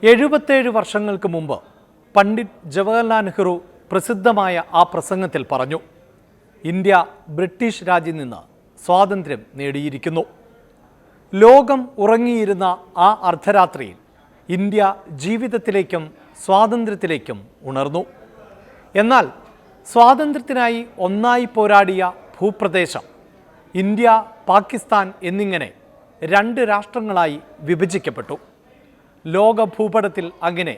77 വർഷങ്ങൾക്ക് മുമ്പ് പണ്ഡിറ്റ് ജവഹർലാൽ നെഹ്റു പ്രസിദ്ധമായ ആ പ്രസംഗത്തിൽ പറഞ്ഞു, ഇന്ത്യ ബ്രിട്ടീഷ് രാജ്യത്തിൽ നിന്ന് സ്വാതന്ത്ര്യം നേടിയിരിക്കുന്നു. ലോകം ഉറങ്ങിയിരുന്ന ആ അർദ്ധരാത്രിയിൽ ഇന്ത്യ ജീവിതത്തിലേക്കും സ്വാതന്ത്ര്യത്തിലേക്കും ഉണർന്നു. എന്നാൽ സ്വാതന്ത്ര്യത്തിനായി ഒന്നായി പോരാടിയ ഭൂപ്രദേശം ഇന്ത്യ, പാകിസ്ഥാൻ എന്നിങ്ങനെ രണ്ട് രാഷ്ട്രങ്ങളായി വിഭജിക്കപ്പെട്ടു. ലോക ഭൂപടത്തിൽ അങ്ങനെ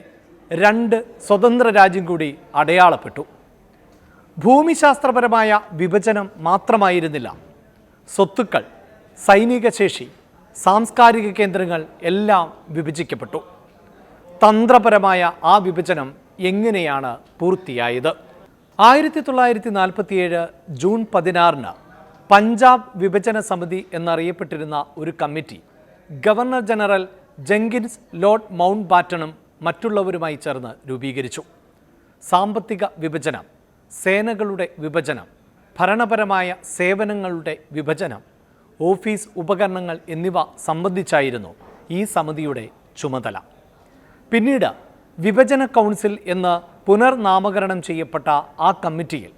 രണ്ട് സ്വതന്ത്ര രാജ്യം കൂടി അടയാളപ്പെട്ടു. ഭൂമിശാസ്ത്രപരമായ വിഭജനം മാത്രമായിരുന്നില്ല, സ്വത്തുക്കൾ, സൈനിക ശേഷി, സാംസ്കാരിക കേന്ദ്രങ്ങൾ എല്ലാം വിഭജിക്കപ്പെട്ടു. തന്ത്രപരമായ ആ വിഭജനം എങ്ങനെയാണ് പൂർത്തിയായത്? 1947 ജൂൺ 16 പഞ്ചാബ് വിഭജന സമിതി എന്നറിയപ്പെട്ടിരുന്ന ഒരു committee governor general Jenkins Lord മൗണ്ട് ബാറ്റണും മറ്റുള്ളവരുമായി ചേർന്ന് രൂപീകരിച്ചു. സാമ്പത്തിക വിഭജനം, സേനകളുടെ വിഭജനം, ഭരണപരമായ സേവനങ്ങളുടെ വിഭജനം, ഓഫീസ് ഉപകരണങ്ങൾ എന്നിവ സംബന്ധിച്ചായിരുന്നു ഈ സമിതിയുടെ ചുമതല. പിന്നീട് വിഭജന കൗൺസിൽ എന്ന് പുനർനാമകരണം ചെയ്യപ്പെട്ട ആ കമ്മിറ്റിയിൽ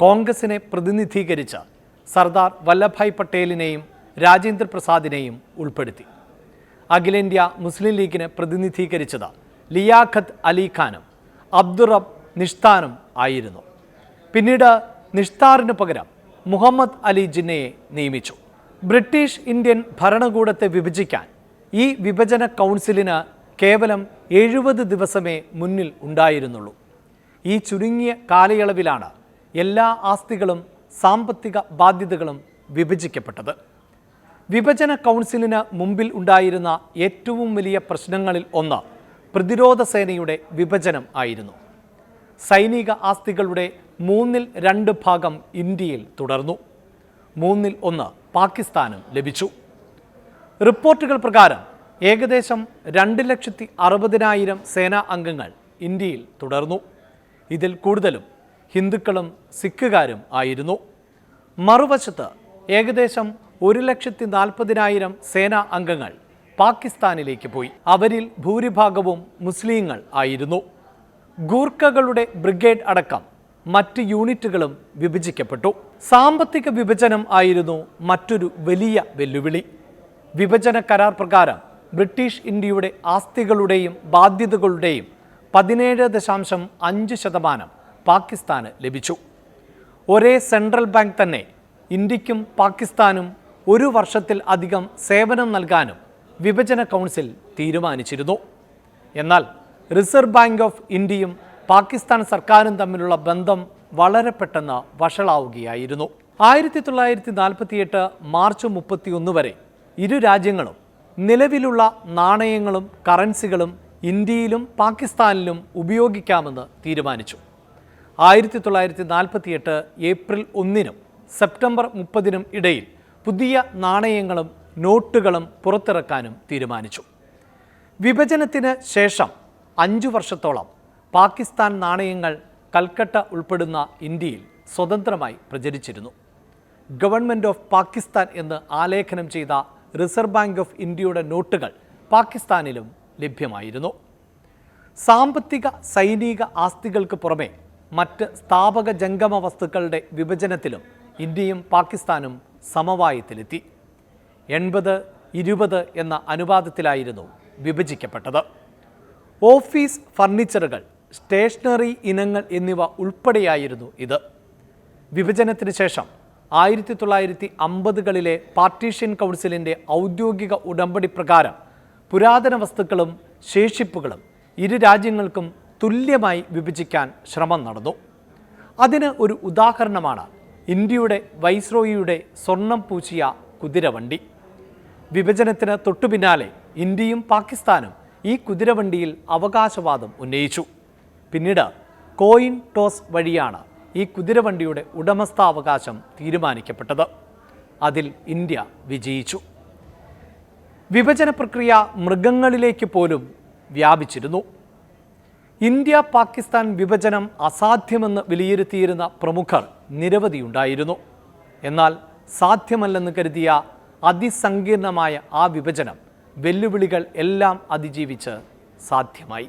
കോൺഗ്രസിനെ പ്രതിനിധീകരിച്ച് സർദാർ വല്ലഭായ് പട്ടേലിനെയും രാജേന്ദ്ര പ്രസാദിനെയും ഉൾപ്പെടുത്തി. അഖിലേന്ത്യാ മുസ്ലിം ലീഗിനെ പ്രതിനിധീകരിച്ചത് ലിയാഖത്ത് അലി ഖാനും അബ്ദുറബ് നിഷ്താനും ആയിരുന്നു. പിന്നീട് നിഷ്താറിന് പകരം മുഹമ്മദ് അലി ജിന്നയെ നിയമിച്ചു. ബ്രിട്ടീഷ് ഇന്ത്യൻ ഭരണകൂടത്തെ വിഭജിക്കാൻ ഈ വിഭജന കൗൺസിലിന് കേവലം 70 ദിവസമേ മുന്നിൽ ഉണ്ടായിരുന്നുള്ളൂ. ഈ ചുരുങ്ങിയ കാലയളവിലാണ് എല്ലാ ആസ്തികളും സാമ്പത്തിക ബാധ്യതകളും വിഭജിക്കപ്പെട്ടത്. വിഭജന കൗൺസിലിന് മുമ്പിൽ ഉണ്ടായിരുന്ന ഏറ്റവും വലിയ പ്രശ്നങ്ങളിൽ ഒന്ന് പ്രതിരോധ സേനയുടെ വിഭജനം ആയിരുന്നു. സൈനിക ആസ്തികളുടെ 2/3 ഭാഗം ഇന്ത്യയിൽ തുടർന്നു. 1/3 പാകിസ്ഥാനും ലഭിച്ചു. റിപ്പോർട്ടുകൾ പ്രകാരം ഏകദേശം 2,60,000 സേനാ അംഗങ്ങൾ ഇന്ത്യയിൽ തുടർന്നു. ഇതിൽ കൂടുതലും ഹിന്ദുക്കളും സിഖുകാരും ആയിരുന്നു. മറുവശത്ത് ഏകദേശം 1,40,000 സേനാ അംഗങ്ങൾ പാകിസ്ഥാനിലേക്ക് പോയി. അവരിൽ ഭൂരിഭാഗവും മുസ്ലിങ്ങൾ ആയിരുന്നു. ഗൂർഖകളുടെ ബ്രിഗേഡ് അടക്കം മറ്റ് യൂണിറ്റുകളും വിഭജിക്കപ്പെട്ടു. സാമ്പത്തിക വിഭജനം ആയിരുന്നു മറ്റൊരു വലിയ വെല്ലുവിളി. വിഭജന കരാർ പ്രകാരം ബ്രിട്ടീഷ് ഇന്ത്യയുടെ ആസ്തികളുടെയും ബാധ്യതകളുടെയും 17.5% പാകിസ്ഥാന് ലഭിച്ചു. ഒരേ സെൻട്രൽ ബാങ്ക് തന്നെ ഇന്ത്യക്കും പാകിസ്ഥാനും 1 വർഷത്തിൽ അധികം സേവനം നൽകാനും വിഭജന കൗൺസിൽ തീരുമാനിച്ചിരുന്നു. എന്നാൽ റിസർവ് ബാങ്ക് ഓഫ് ഇന്ത്യയും പാകിസ്ഥാൻ സർക്കാരും തമ്മിലുള്ള ബന്ധം വളരെ വഷളാവുകയായിരുന്നു. 1948 മാർച്ച് 31 വരെ ഇരു രാജ്യങ്ങളും നിലവിലുള്ള നാണയങ്ങളും കറൻസികളും ഇന്ത്യയിലും പാകിസ്ഥാനിലും ഉപയോഗിക്കാമെന്ന് തീരുമാനിച്ചു. 1948 ഏപ്രിൽ 1 സെപ്റ്റംബർ 30 ഇടയിൽ പുതിയ നാണയങ്ങളും നോട്ടുകളും പുറത്തിറക്കാനും തീരുമാനിച്ചു. വിഭജനത്തിന് ശേഷം 5 വർഷത്തോളം പാകിസ്ഥാൻ നാണയങ്ങൾ കൽക്കട്ട ഉൾപ്പെടുന്ന ഇന്ത്യയിൽ സ്വതന്ത്രമായി പ്രചരിച്ചിരുന്നു. ഗവൺമെൻറ് ഓഫ് പാകിസ്ഥാൻ എന്ന് ആലേഖനം ചെയ്ത റിസർവ് ബാങ്ക് ഓഫ് ഇന്ത്യയുടെ നോട്ടുകൾ പാകിസ്ഥാനിലും ലഭ്യമായിരുന്നു. സാമ്പത്തിക സൈനിക ആസ്തികൾക്ക് പുറമെ മറ്റ് സ്ഥാപക ജംഗമ വസ്തുക്കളുടെ വിഭജനത്തിലും ഇന്ത്യയും പാകിസ്ഥാനും സമവായത്തിലെത്തി. 80-20 എന്ന അനുപാതത്തിലായിരുന്നു വിഭജിക്കപ്പെട്ടത്. ഓഫീസ് ഫർണിച്ചറുകൾ, സ്റ്റേഷനറി ഇനങ്ങൾ എന്നിവ ഉൾപ്പെടെയായിരുന്നു ഇത്. വിഭജനത്തിന് ശേഷം 1950കളിലെ പാർട്ടീഷൻ കൗൺസിലിൻ്റെ ഔദ്യോഗിക ഉടമ്പടി പ്രകാരം പുരാതന വസ്തുക്കളും ശേഷിപ്പുകളും ഇരു രാജ്യങ്ങൾക്കും തുല്യമായി വിഭജിക്കാൻ ശ്രമം നടന്നു. അതിന് ഒരു ഉദാഹരണമാണ് ഇന്ത്യയുടെ വൈസ്രോയിയുടെ സ്വർണം പൂശിയ കുതിരവണ്ടി. വിഭജനത്തിന് തൊട്ടുപിന്നാലെ ഇന്ത്യയും പാകിസ്ഥാനും ഈ കുതിരവണ്ടിയിൽ അവകാശവാദം ഉന്നയിച്ചു. പിന്നീട് കോയിൻ ടോസ് വഴിയാണ് ഈ കുതിരവണ്ടിയുടെ ഉടമസ്ഥാവകാശം തീരുമാനിക്കപ്പെട്ടത്. അതിൽ ഇന്ത്യ വിജയിച്ചു. വിഭജന പ്രക്രിയ മൃഗങ്ങളിലേക്ക് പോലും വ്യാപിച്ചിരുന്നു. ഇന്ത്യ പാകിസ്ഥാൻ വിഭജനം അസാധ്യമെന്ന് വിലയിരുത്തിയിരുന്ന പ്രമുഖർ നിരവധിയുണ്ടായിരുന്നു. എന്നാൽ സാധ്യമല്ലെന്ന് കരുതിയ അതിസങ്കീർണമായ ആ വിഭജനം വെല്ലുവിളികൾ എല്ലാം അതിജീവിച്ച് സാധ്യമായി.